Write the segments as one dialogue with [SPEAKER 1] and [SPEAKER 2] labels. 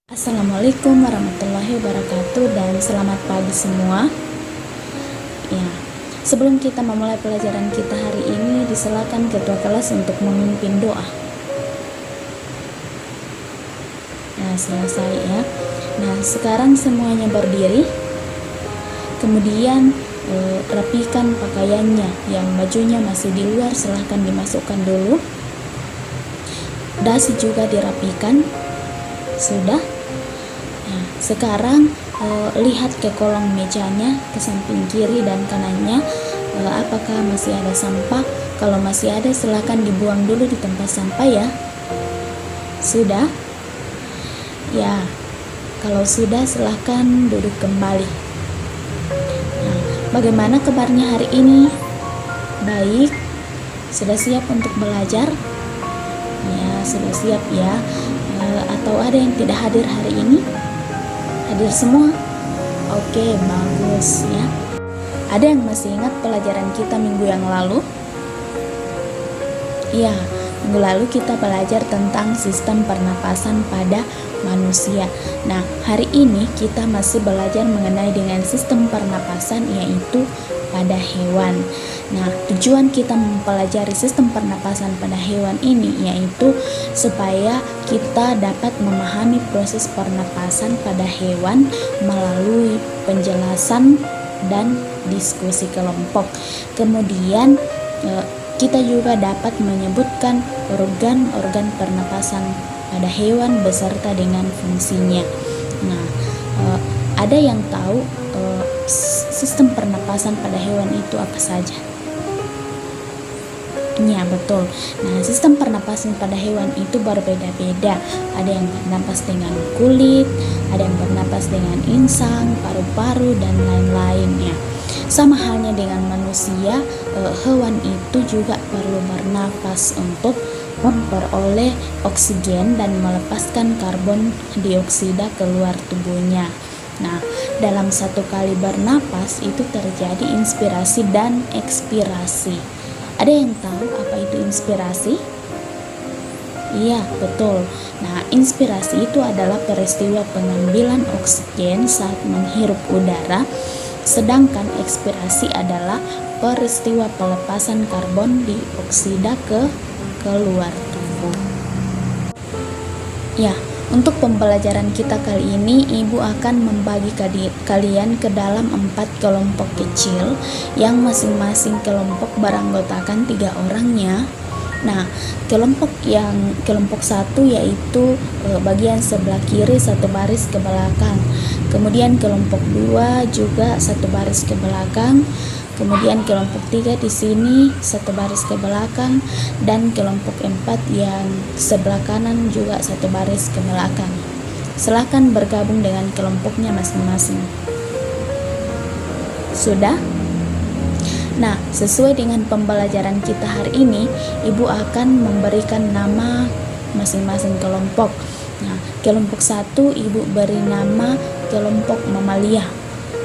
[SPEAKER 1] Assalamualaikum warahmatullahi wabarakatuh dan selamat pagi semua. Ya, sebelum kita memulai pelajaran kita hari ini, disilakan ketua kelas untuk memimpin doa. Nah, selesai ya. Nah, sekarang semuanya berdiri. Kemudian rapikan pakaiannya. Yang bajunya masih di luar silahkan dimasukkan dulu. Dasi juga dirapikan. Sudah. Nah, sekarang lihat ke kolong mejanya, ke samping kiri dan kanannya, apakah masih ada sampah. Kalau masih ada silahkan dibuang dulu di tempat sampah ya. Sudah? Ya, kalau sudah silahkan duduk kembali. Nah, bagaimana kabarnya hari ini? Baik? Sudah siap untuk belajar? Ya, sudah siap ya. Atau ada yang tidak hadir hari ini? Hadir semua? Oke, bagus ya. Ada yang masih ingat pelajaran kita minggu yang lalu? Iya, minggu lalu kita belajar tentang sistem pernapasan pada manusia. Nah, hari ini kita masih belajar mengenai dengan sistem pernapasan yaitu pada hewan. Nah, tujuan kita mempelajari sistem pernapasan pada hewan ini yaitu supaya kita dapat memahami proses pernapasan pada hewan melalui penjelasan dan diskusi kelompok. Kemudian kita juga dapat menyebutkan organ-organ pernapasan pada hewan beserta dengan fungsinya. Nah, ada yang tahu sistem pernapasan pada hewan itu apa saja? Ya, betul. Nah, sistem pernapasan pada hewan itu berbeda-beda. Ada yang bernapas dengan kulit, ada yang bernapas dengan insang, paru-paru, dan lain-lainnya. Sama halnya dengan manusia, hewan itu juga perlu bernapas untuk memperoleh oksigen dan melepaskan karbon dioksida keluar tubuhnya. Nah, dalam satu kali bernapas itu terjadi inspirasi dan ekspirasi. Ada yang tahu apa itu inspirasi? Iya, betul. Nah, inspirasi itu adalah peristiwa pengambilan oksigen saat menghirup udara, sedangkan ekspirasi adalah peristiwa pelepasan karbon dioksida ke keluar tubuh. Ya, untuk pembelajaran kita kali ini, Ibu akan membagi kalian ke dalam 4 kelompok kecil yang masing-masing kelompok beranggotakan 3 orangnya. Nah, kelompok 1 yaitu bagian sebelah kiri satu baris ke belakang. Kemudian kelompok 2 juga satu baris ke belakang. Kemudian kelompok 3 di sini satu baris ke belakang, dan kelompok 4 yang sebelah kanan juga satu baris ke belakang. Silahkan bergabung dengan kelompoknya masing-masing. Sudah? Nah, sesuai dengan pembelajaran kita hari ini, Ibu akan memberikan nama masing-masing kelompok. Nah, kelompok 1 Ibu beri nama kelompok mamalia.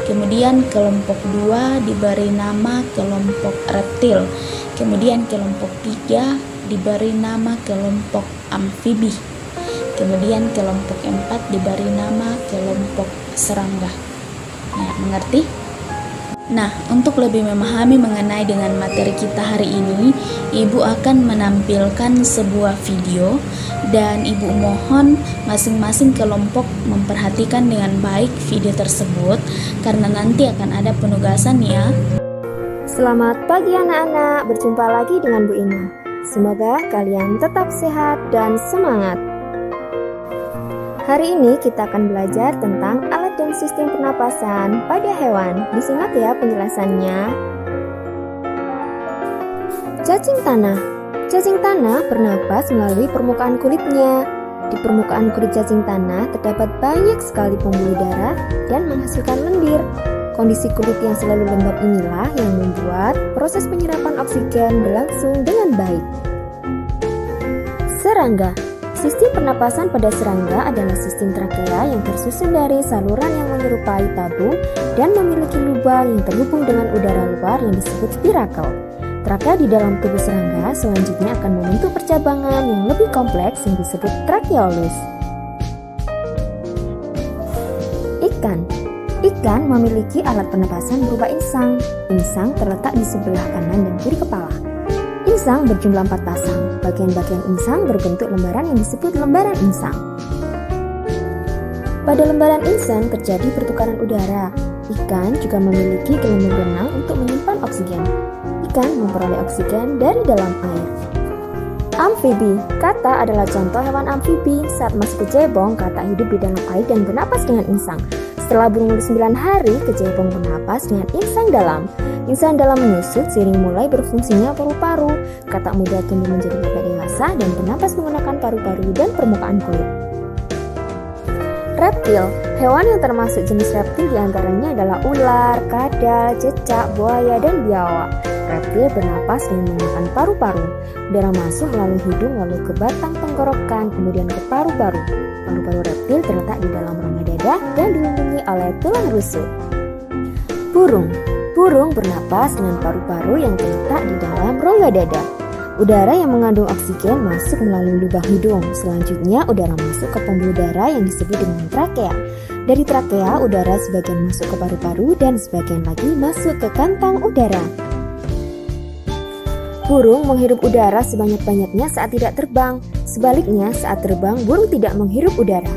[SPEAKER 1] Kemudian kelompok 2 diberi nama kelompok reptil. Kemudian kelompok 3 diberi nama kelompok amfibi. Kemudian kelompok 4 diberi nama kelompok serangga. Ya, mengerti? Nah, untuk lebih memahami mengenai dengan materi kita hari ini, Ibu akan menampilkan sebuah video dan Ibu mohon masing-masing kelompok memperhatikan dengan baik video tersebut karena nanti akan ada penugasan ya.
[SPEAKER 2] Selamat pagi anak-anak, berjumpa lagi dengan Bu Ina. Semoga kalian tetap sehat dan semangat. Hari ini kita akan belajar tentang alat dan sistem pernapasan pada hewan. Disimak ya penjelasannya. Cacing tanah. Cacing tanah bernapas melalui permukaan kulitnya. Di permukaan kulit cacing tanah terdapat banyak sekali pembuluh darah dan menghasilkan lendir. Kondisi kulit yang selalu lembab inilah yang membuat proses penyerapan oksigen berlangsung dengan baik. Serangga. Sistem pernapasan pada serangga adalah sistem trakea yang tersusun dari saluran yang menyerupai tabung dan memiliki lubang yang terhubung dengan udara luar yang disebut spirakel. Trakea di dalam tubuh serangga selanjutnya akan membentuk percabangan yang lebih kompleks yang disebut trakeolus. Ikan memiliki alat pernapasan berupa insang. Insang terletak di sebelah kanan dan kiri kepala. Insang berjumlah 4 pasang. Bagian-bagian insang berbentuk lembaran yang disebut lembaran insang. Pada lembaran insang terjadi pertukaran udara. Ikan juga memiliki gelembung renang untuk menyimpan oksigen. Ikan memperoleh oksigen dari dalam air. Amfibi. Kata adalah contoh hewan amfibi. Saat masuk ke jaibong, kata hidup di dalam air dan bernapas dengan insang. Setelah berumur 9 hari, kejaibong bernapas dengan insang dalam. Insang dalam menyusut seiring mulai berfungsinya paru-paru. Katak muda tumbuh menjadi katak dewasa dan bernapas menggunakan paru-paru dan permukaan kulit. Reptil. Hewan yang termasuk jenis reptil diantaranya adalah ular, kadal, cecak, buaya, dan biawak. Reptil bernapas dengan menggunakan paru-paru. Udara masuk melalui hidung lalu ke batang tenggorokan, kemudian ke paru-paru. Paru-paru reptil terletak di dalam rongga dada dan dilindungi oleh tulang rusuk. Burung. Burung bernapas dengan paru-paru yang terletak di dalam rongga dada. Udara yang mengandung oksigen masuk melalui lubang hidung. Selanjutnya, udara masuk ke pembuluh darah yang disebut dengan trakea. Dari trakea, udara sebagian masuk ke paru-paru dan sebagian lagi masuk ke kantong udara. Burung menghirup udara sebanyak-banyaknya saat tidak terbang. Sebaliknya, saat terbang, burung tidak menghirup udara.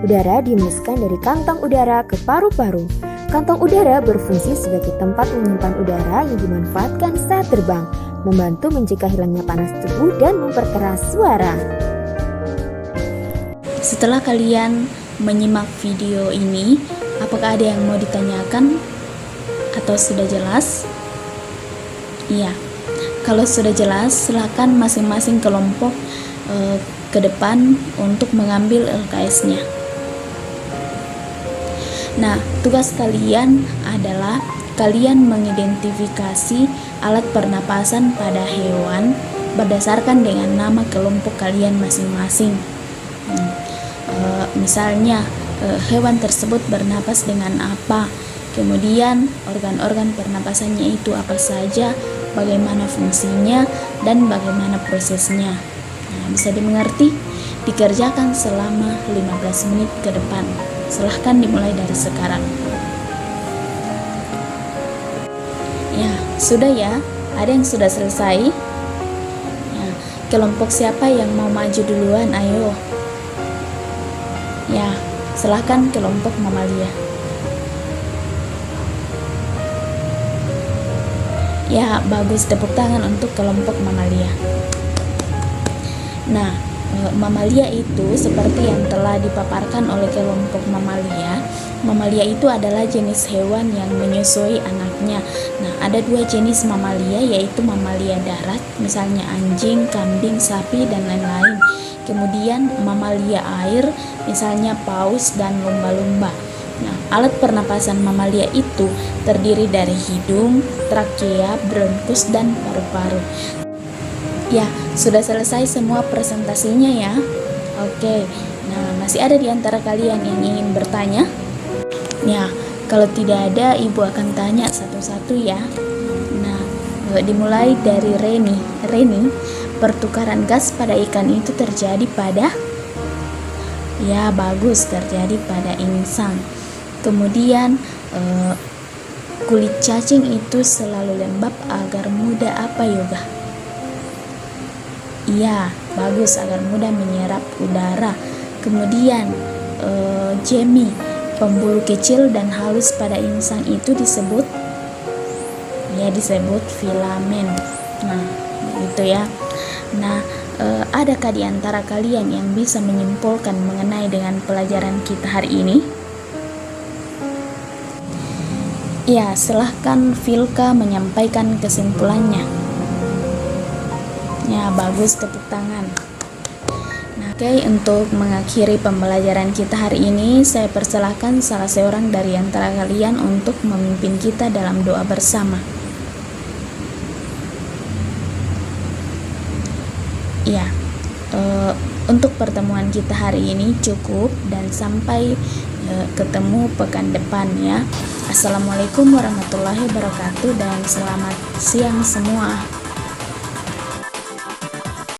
[SPEAKER 2] Udara dihembuskan dari kantong udara ke paru-paru. Kantong udara berfungsi sebagai tempat menyimpan udara yang dimanfaatkan saat terbang, membantu mencegah hilangnya panas tubuh dan memperkeras suara.
[SPEAKER 1] Setelah kalian menyimak video ini, apakah ada yang mau ditanyakan atau sudah jelas? Iya. Kalau sudah jelas, silakan masing-masing kelompok ke depan untuk mengambil LKS-nya. Nah, tugas kalian adalah kalian mengidentifikasi alat pernapasan pada hewan berdasarkan dengan nama kelompok kalian masing-masing. Misalnya, hewan tersebut bernapas dengan apa, kemudian organ-organ pernapasannya itu apa saja, bagaimana fungsinya, dan bagaimana prosesnya. Nah, bisa dimengerti? Dikerjakan selama 15 menit ke depan. Silahkan dimulai dari sekarang. Ya, sudah ya? Ada yang sudah selesai? Ya, kelompok siapa yang mau maju duluan? Ayo. Ya, silahkan kelompok mamalia. Ya, bagus, tepuk tangan untuk kelompok mamalia. Nah, mamalia itu seperti yang telah dipaparkan oleh kelompok mamalia. Mamalia itu adalah jenis hewan yang menyusui anaknya. Nah, ada 2 jenis mamalia, yaitu mamalia darat, misalnya anjing, kambing, sapi, dan lain-lain. Kemudian mamalia air, misalnya paus dan lumba-lumba. Nah, alat pernapasan mamalia itu terdiri dari hidung, trakea, bronkus, dan paru-paru. Ya, sudah selesai semua presentasinya ya. Oke, nah masih ada di antara kalian yang ingin bertanya? Ya, kalau tidak ada, Ibu akan tanya satu-satu ya. Nah, dimulai dari Reni. Reni, pertukaran gas pada ikan itu terjadi pada? Ya, bagus, terjadi pada insang. Kemudian kulit cacing itu selalu lembab agar mudah apa yoga? Iya, bagus, agar mudah menyerap udara. Kemudian jemi, pembuluh kecil dan halus pada insang itu disebut? Ya, disebut filamen. Nah, gitu ya. Nah, adakah di antara kalian yang bisa menyimpulkan mengenai dengan pelajaran kita hari ini? Ya, silahkan Vilka menyampaikan kesimpulannya. Ya, bagus, tepuk tangan. Nah, oke, untuk mengakhiri pembelajaran kita hari ini, saya persilahkan salah seorang dari antara kalian untuk memimpin kita dalam doa bersama. Ya, untuk pertemuan kita hari ini cukup dan sampai ketemu pekan depan ya. Assalamualaikum warahmatullahi wabarakatuh dan selamat siang semua.